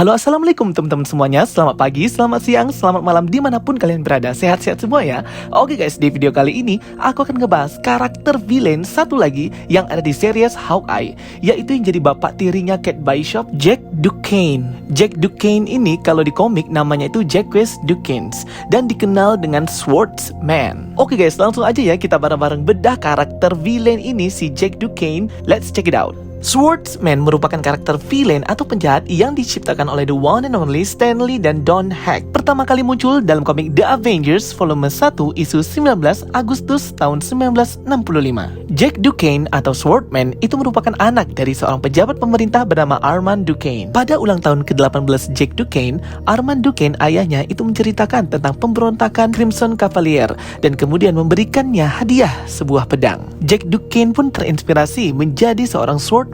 Halo, assalamualaikum teman-teman semuanya. Selamat pagi, selamat siang, selamat malam dimanapun kalian berada. Sehat-sehat semua ya. Oke guys, di video kali ini aku akan ngebahas karakter villain satu lagi yang ada di series Hawkeye, yaitu yang jadi bapak tirinya Kate Bishop, Jack Duquesne. Jack Duquesne ini kalau di komik namanya itu Jacques Duquesne dan dikenal dengan Swordsman. Oke guys, langsung aja ya kita bareng-bareng bedah karakter villain ini si Jack Duquesne. Let's check it out. Swordsman merupakan karakter villain atau penjahat yang diciptakan oleh the one and only Stan Lee dan Don Heck. Pertama kali muncul dalam komik The Avengers volume 1 isu 19 Agustus tahun 1965. Jack Duquesne atau Swordsman itu merupakan anak dari seorang pejabat pemerintah bernama Armand Duquesne. Pada ulang tahun ke-18 Jack Duquesne, Armand Duquesne ayahnya itu menceritakan tentang pemberontakan Crimson Cavalier dan kemudian memberikannya hadiah sebuah pedang. Jack Duquesne pun terinspirasi menjadi seorang swordman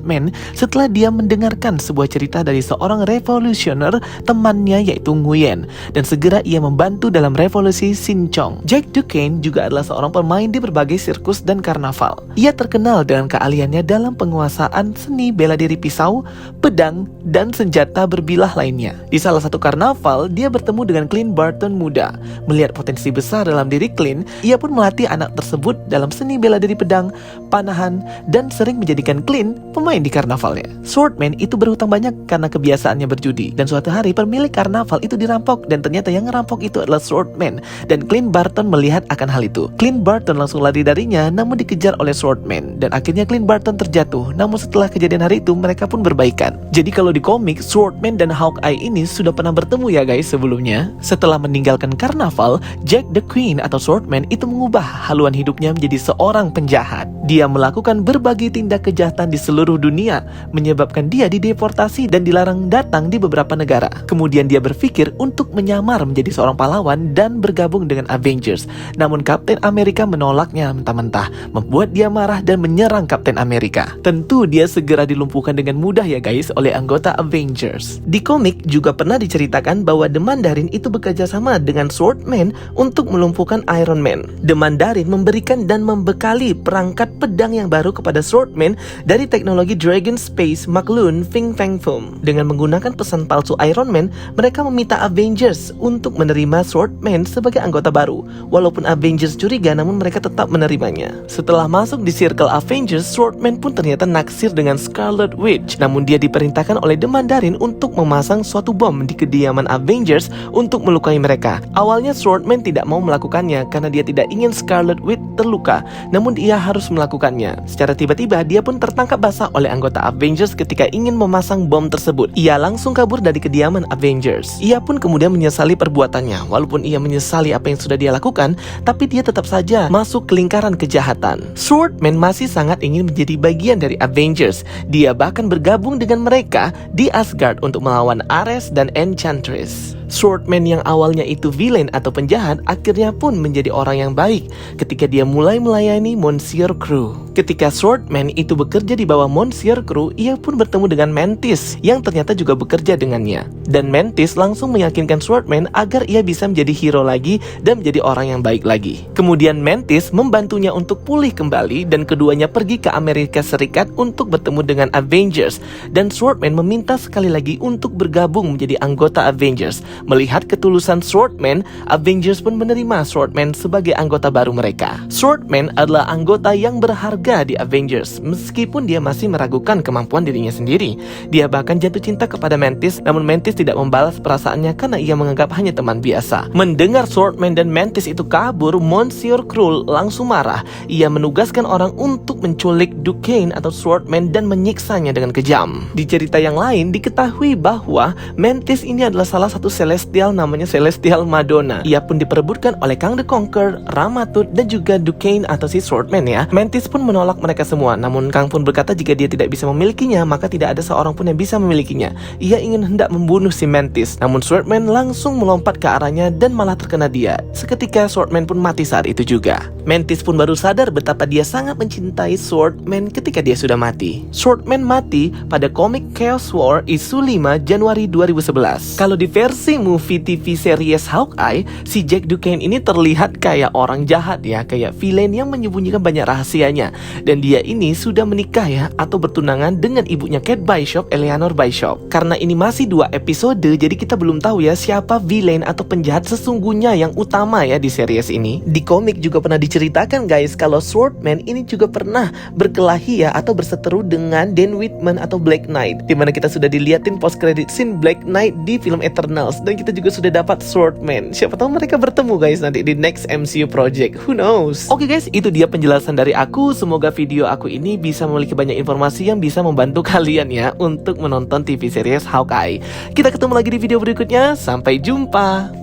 setelah dia mendengarkan sebuah cerita dari seorang revolusioner temannya yaitu Nguyen, dan segera ia membantu dalam revolusi Sinchong. Jack Duquesne juga adalah seorang pemain di berbagai sirkus dan karnaval. Ia terkenal dengan keahliannya dalam penguasaan seni bela diri pisau, pedang, dan senjata berbilah lainnya. Di salah satu karnaval, dia bertemu dengan Clint Barton muda. Melihat potensi besar dalam diri Clint, ia pun melatih anak tersebut dalam seni bela diri pedang, panahan, dan sering menjadikan Clint pemain di karnavalnya. Swordman itu berhutang banyak karena kebiasaannya berjudi, dan suatu hari pemilik karnaval itu dirampok dan ternyata yang ngerampok itu adalah Swordman, dan Clint Barton melihat akan hal itu. Clint Barton langsung lari darinya namun dikejar oleh Swordman, dan akhirnya Clint Barton terjatuh. Namun setelah kejadian hari itu mereka pun berbaikan. Jadi kalau di komik Swordman dan Hawkeye ini sudah pernah bertemu ya guys sebelumnya. Setelah meninggalkan karnaval, Jack Duquesne atau Swordman itu mengubah haluan hidupnya menjadi seorang penjahat. Dia melakukan berbagai tindak kejahatan di seluruh dunia, menyebabkan dia dideportasi dan dilarang datang di beberapa negara. Kemudian dia berpikir untuk menyamar menjadi seorang pahlawan dan bergabung dengan Avengers. Namun Kapten Amerika menolaknya mentah-mentah, membuat dia marah dan menyerang Kapten Amerika. Tentu dia segera dilumpuhkan dengan mudah ya guys oleh anggota Avengers. Di komik juga pernah diceritakan bahwa The Mandarin itu bekerja sama dengan Swordman untuk melumpuhkan Iron Man. The Mandarin memberikan dan membekali perangkat pedang yang baru kepada Swordman dari teknologi Dragon Space McLuhan Fing Fang Foom. Dengan menggunakan pesan palsu Iron Man, mereka meminta Avengers untuk menerima Swordman sebagai anggota baru. Walaupun Avengers curiga, namun mereka tetap menerimanya. Setelah masuk di Circle Avengers, Swordman pun ternyata naksir dengan Scarlet Witch. Namun dia diperintahkan oleh The Mandarin untuk memasang suatu bom di kediaman Avengers untuk melukai mereka. Awalnya Swordman tidak mau melakukannya karena dia tidak ingin Scarlet Witch terluka, namun dia harus melakukannya. Secara tiba-tiba dia pun tertangkap basah oleh anggota Avengers ketika ingin memasang bom tersebut. Ia langsung kabur dari kediaman Avengers. Ia pun kemudian menyesali perbuatannya. Walaupun ia menyesali apa yang sudah dia lakukan, tapi dia tetap saja masuk ke lingkaran kejahatan. Swordman masih sangat ingin menjadi bagian dari Avengers. Dia bahkan bergabung dengan mereka di Asgard untuk melawan Ares dan Enchantress. Swordman yang awalnya itu villain atau penjahat akhirnya pun menjadi orang yang baik ketika dia mulai melayani Monsieur Crew. Ketika Swordman itu bekerja di bawah Monsieur Crew, ia pun bertemu dengan Mantis yang ternyata juga bekerja dengannya. Dan Mantis langsung meyakinkan Swordman agar ia bisa menjadi hero lagi dan menjadi orang yang baik lagi. Kemudian Mantis membantunya untuk pulih kembali dan keduanya pergi ke Amerika Serikat untuk bertemu dengan Avengers. Dan Swordman meminta sekali lagi untuk bergabung menjadi anggota Avengers. Melihat ketulusan Swordman, Avengers pun menerima Swordman sebagai anggota baru mereka. Swordman adalah anggota yang berharga di Avengers, meskipun dia masih meragukan kemampuan dirinya sendiri. Dia bahkan jatuh cinta kepada Mantis, namun Mantis tidak membalas perasaannya karena ia menganggap hanya teman biasa. Mendengar Swordman dan Mantis itu kabur, Monsieur Krull langsung marah. Ia menugaskan orang untuk menculik Duquesne atau Swordman dan menyiksanya dengan kejam. Di cerita yang lain diketahui bahwa Mantis ini adalah salah satu Celestial namanya Celestial Madonna. Ia pun diperebutkan oleh Kang the Conqueror, Ramatut, dan juga Duquesne atau si Swordman ya. Mantis pun menolak mereka semua, namun Kang pun berkata jika dia tidak bisa memilikinya, maka tidak ada seorang pun yang bisa memilikinya. Ia ingin hendak membunuh si Mantis, namun Swordman langsung melompat ke arahnya dan malah terkena dia. Seketika Swordman pun mati saat itu juga. Mantis pun baru sadar betapa dia sangat mencintai Swordman ketika dia sudah mati. Swordman mati pada komik Chaos War isu 5 Januari 2011. Kalau di versi movie TV series Hawkeye, si Jack Duquesne ini terlihat kayak orang jahat ya, kayak villain yang menyembunyikan banyak rahasianya. Dan dia ini sudah menikah ya, atau bertunangan dengan ibunya Kate Bishop, Eleanor Bishop. Karena ini masih 2 episode, jadi kita belum tahu ya siapa villain atau penjahat sesungguhnya yang utama ya di series ini. Di komik juga pernah diceritakan guys, kalau Swordman ini juga pernah berkelahi ya, atau berseteru dengan Dan Whitman atau Black Knight, dimana kita sudah diliatin post credit scene Black Knight di film Eternals, dan kita juga sudah dapat Swordman. Siapa tahu mereka bertemu guys nanti di next MCU project, who knows. Oke guys, itu dia penjelasan dari aku. Semoga video aku ini bisa memiliki banyak informasi yang bisa membantu kalian ya untuk menonton TV series Hawkeye. Kita ketemu lagi di video berikutnya, sampai jumpa.